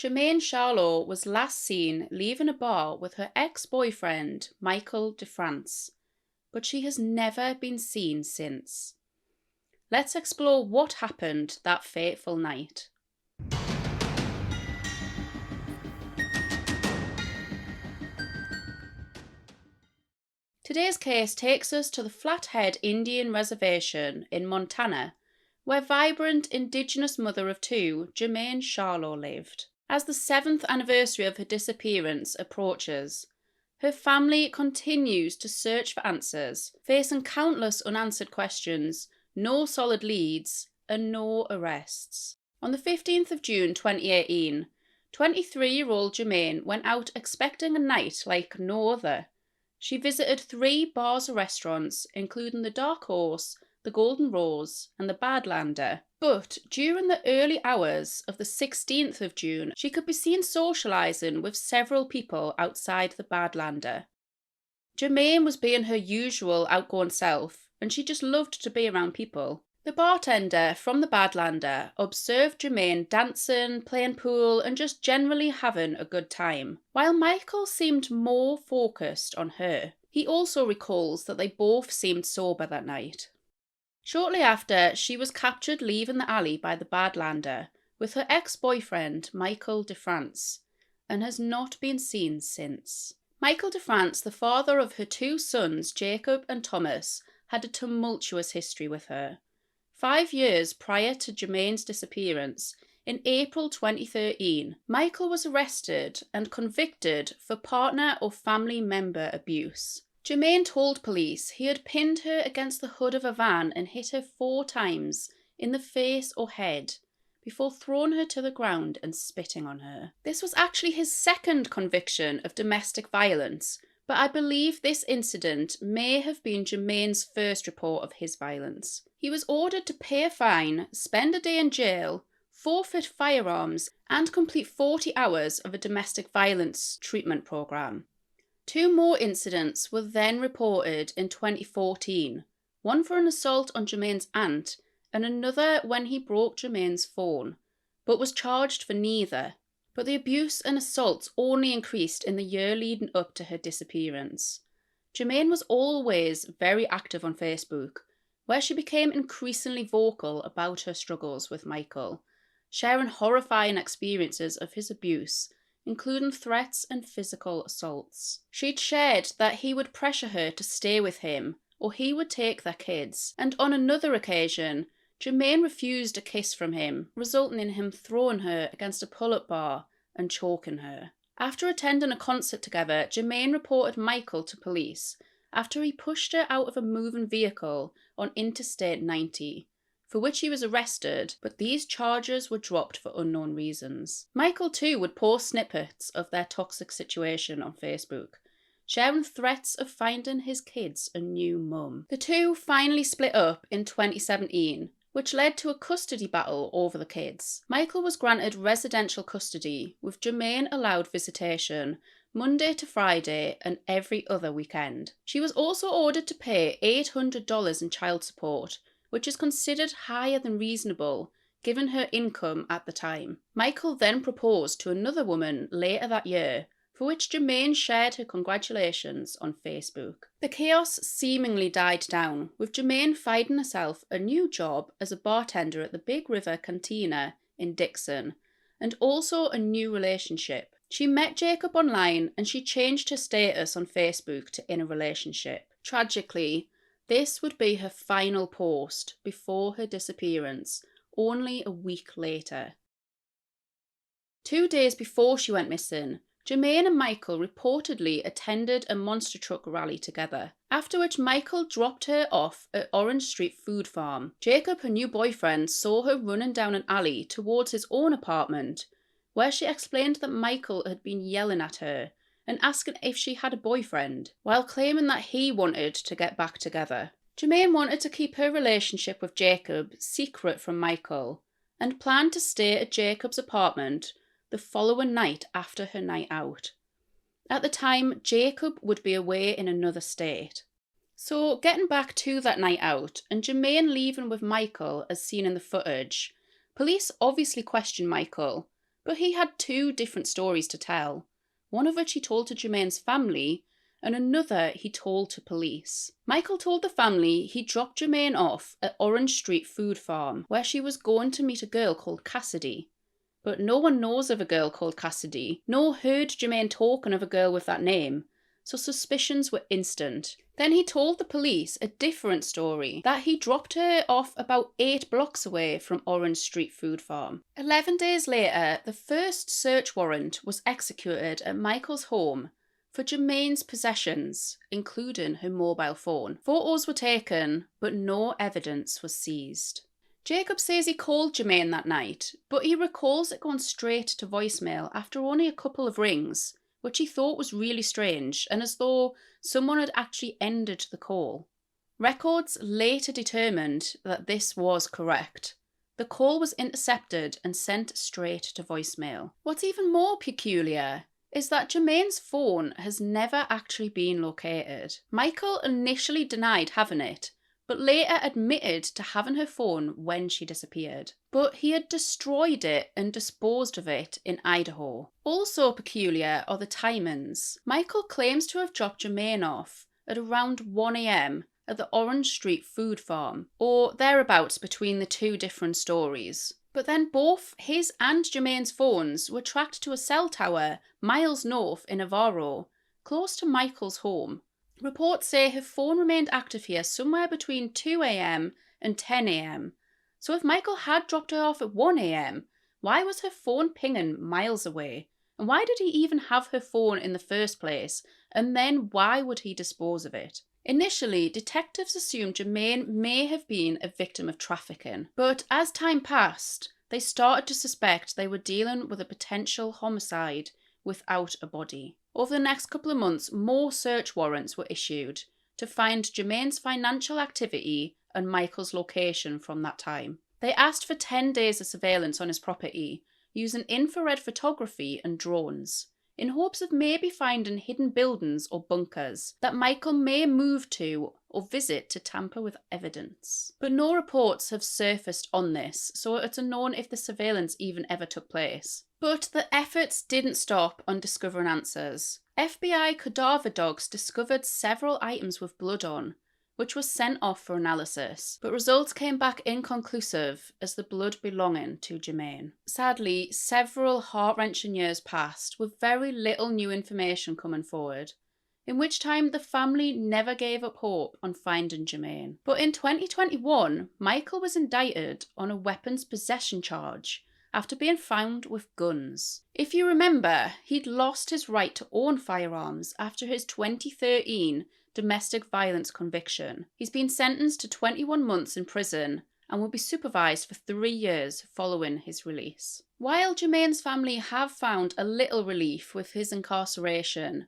Jermain Charlo was last seen leaving a bar with her ex-boyfriend, Michael DeFrance, but she has never been seen since. Let's explore what happened that fateful night. Today's case takes us to the Flathead Indian Reservation in Montana, where vibrant Indigenous mother of two, Jermain Charlo, lived. As the 7th anniversary of her disappearance approaches, her family continues to search for answers, facing countless unanswered questions, no solid leads, and no arrests. On the 15th of June 2018, 23-year-old Jermain went out expecting a night like no other. She visited 3 bars or restaurants, including the Dark Horse, the Golden Rose, and the Badlander. But during the early hours of the 16th of June, she could be seen socialising with several people outside the Badlander. Jermain was being her usual outgoing self, and she just loved to be around people. The bartender from the Badlander observed Jermain dancing, playing pool, and just generally having a good time, while Michael seemed more focused on her. He also recalls that they both seemed sober that night. Shortly after, she was captured leaving the alley by the Badlander with her ex-boyfriend, Michael DeFrance, and has not been seen since. Michael DeFrance, the father of her 2 sons, Jacob and Thomas, had a tumultuous history with her. 5 years prior to Jermain's disappearance, in April 2013, Michael was arrested and convicted for partner or family member abuse. Jermain told police he had pinned her against the hood of a van and hit her 4 times in the face or head before throwing her to the ground and spitting on her. This was actually his 2nd conviction of domestic violence, but I believe this incident may have been Jermain's first report of his violence. He was ordered to pay a fine, spend a day in jail, forfeit firearms, and complete 40 hours of a domestic violence treatment programme. 2 more incidents were then reported in 2014, one for an assault on Jermain's aunt and another when he broke Jermain's phone, but was charged for neither. But the abuse and assaults only increased in the year leading up to her disappearance. Jermain was always very active on Facebook, where she became increasingly vocal about her struggles with Michael, sharing horrifying experiences of his abuse, including threats and physical assaults. She'd shared that he would pressure her to stay with him, or he would take their kids, and on another occasion, Jermain refused a kiss from him, resulting in him throwing her against a pull-up bar and choking her. After attending a concert together, Jermain reported Michael to police after he pushed her out of a moving vehicle on Interstate 90, for which he was arrested, but these charges were dropped for unknown reasons. Michael too would post snippets of their toxic situation on Facebook, sharing threats of finding his kids a new mum. The two finally split up in 2017, which led to a custody battle over the kids. Michael was granted residential custody, with Jermain allowed visitation Monday to Friday and every other weekend. She was also ordered to pay $800 in child support, which is considered higher than reasonable given her income at the time. Michael then proposed to another woman later that year, for which Jermain shared her congratulations on Facebook. The chaos seemingly died down, with Jermain finding herself a new job as a bartender at the Big River Cantina in Dixon, and also a new relationship. She met Jacob online and she changed her status on Facebook to in a relationship. Tragically, this would be her final post before her disappearance, only a week later. 2 days before she went missing, Jermain and Michael reportedly attended a monster truck rally together, after which Michael dropped her off at Orange Street Food Farm. Jacob, her new boyfriend, saw her running down an alley towards his own apartment, where she explained that Michael had been yelling at her and asking if she had a boyfriend, while claiming that he wanted to get back together. Jermain wanted to keep her relationship with Jacob secret from Michael and planned to stay at Jacob's apartment the following night after her night out. At the time, Jacob would be away in another state. So, getting back to that night out, and Jermain leaving with Michael as seen in the footage, police obviously questioned Michael, But he had two different stories to tell, one of which he told to Jermain's family and another he told to police. Michael told the family he dropped Jermain off at Orange Street Food Farm, where she was going to meet a girl called Cassidy. But no one knows of a girl called Cassidy, nor heard Jermain talking of a girl with that name, so suspicions were instant. Then he told the police a different story, that he dropped her off about 8 blocks away from Orange Street Food Farm. 11 days later, the first search warrant was executed at Michael's home for Jermain's possessions, including her mobile phone. Photos were taken, but no evidence was seized. Jacob says he called Jermain that night, but he recalls it going straight to voicemail after only a couple of rings, which he thought was really strange and as though someone had actually ended the call. Records later determined that this was correct. The call was intercepted and sent straight to voicemail. What's even more peculiar is that Jermain's phone has never actually been located. Michael initially denied having it, but later admitted to having her phone when she disappeared. But he had destroyed it and disposed of it in Idaho. Also peculiar are the timings. Michael claims to have dropped Jermain off at around 1 a.m. at the Orange Street Food Farm, or thereabouts between the two different stories. But then both his and Jermain's phones were tracked to a cell tower miles north in Navarro, close to Michael's home. Reports say her phone remained active here somewhere between 2 a.m. and 10 a.m. So if Michael had dropped her off at 1 a.m, why was her phone pinging miles away? And why did he even have her phone in the first place? And then why would he dispose of it? Initially, detectives assumed Jermain may have been a victim of trafficking, but as time passed, they started to suspect they were dealing with a potential homicide without a body. Over the next couple of months, more search warrants were issued to find Jermain's financial activity and Michael's location from that time. They asked for 10 days of surveillance on his property, using infrared photography and drones, in hopes of maybe finding hidden buildings or bunkers that Michael may move to or visit to tamper with evidence. But no reports have surfaced on this, so it's unknown if the surveillance even ever took place. But the efforts didn't stop on discovering answers. FBI cadaver dogs discovered several items with blood on, which was sent off for analysis, but results came back inconclusive as the blood belonging to Jermain. Sadly, several heart-wrenching years passed with very little new information coming forward, in which time the family never gave up hope on finding Jermain. But in 2021, Michael was indicted on a weapons possession charge after being found with guns. If you remember, he'd lost his right to own firearms after his 2013 domestic violence conviction. He's been sentenced to 21 months in prison and will be supervised for 3 years following his release. While Jermain's family have found a little relief with his incarceration,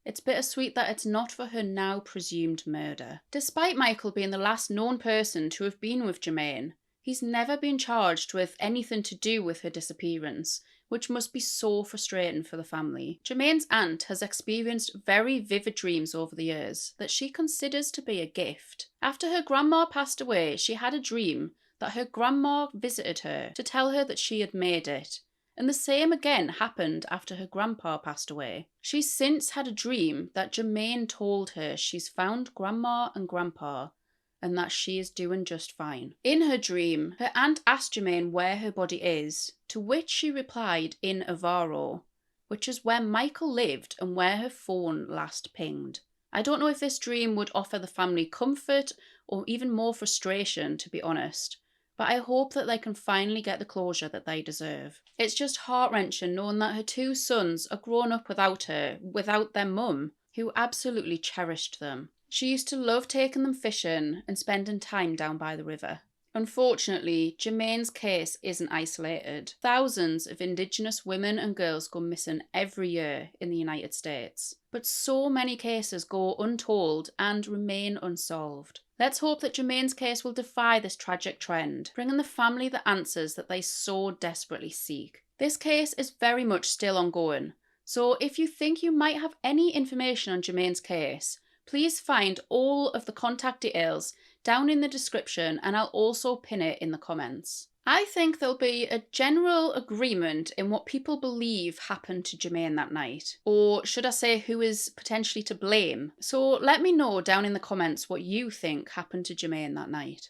it's bittersweet that it's not for her now presumed murder. Despite Michael being the last known person to have been with Jermain, he's never been charged with anything to do with her disappearance, which must be so frustrating for the family. Jermain's aunt has experienced very vivid dreams over the years that she considers to be a gift. After her grandma passed away, she had a dream that her grandma visited her to tell her that she had made it. And the same again happened after her grandpa passed away. She's since had a dream that Jermain told her she's found grandma and grandpa and that she is doing just fine. In her dream, her aunt asked Jermain where her body is, to which she replied in Navarro, which is where Michael lived and where her phone last pinged. I don't know if this dream would offer the family comfort or even more frustration, to be honest, but I hope that they can finally get the closure that they deserve. It's just heart-wrenching knowing that her 2 sons are grown up without her, without their mum, who absolutely cherished them. She used to love taking them fishing and spending time down by the river. Unfortunately, Jermain's case isn't isolated. Thousands of Indigenous women and girls go missing every year in the United States. But so many cases go untold and remain unsolved. Let's hope that Jermain's case will defy this tragic trend, bringing the family the answers that they so desperately seek. This case is very much still ongoing, so if you think you might have any information on Jermain's case, please find all of the contact details down in the description and I'll also pin it in the comments. I think there'll be a general agreement in what people believe happened to Jermain that night. Or should I say, who is potentially to blame? So let me know down in the comments what you think happened to Jermain that night.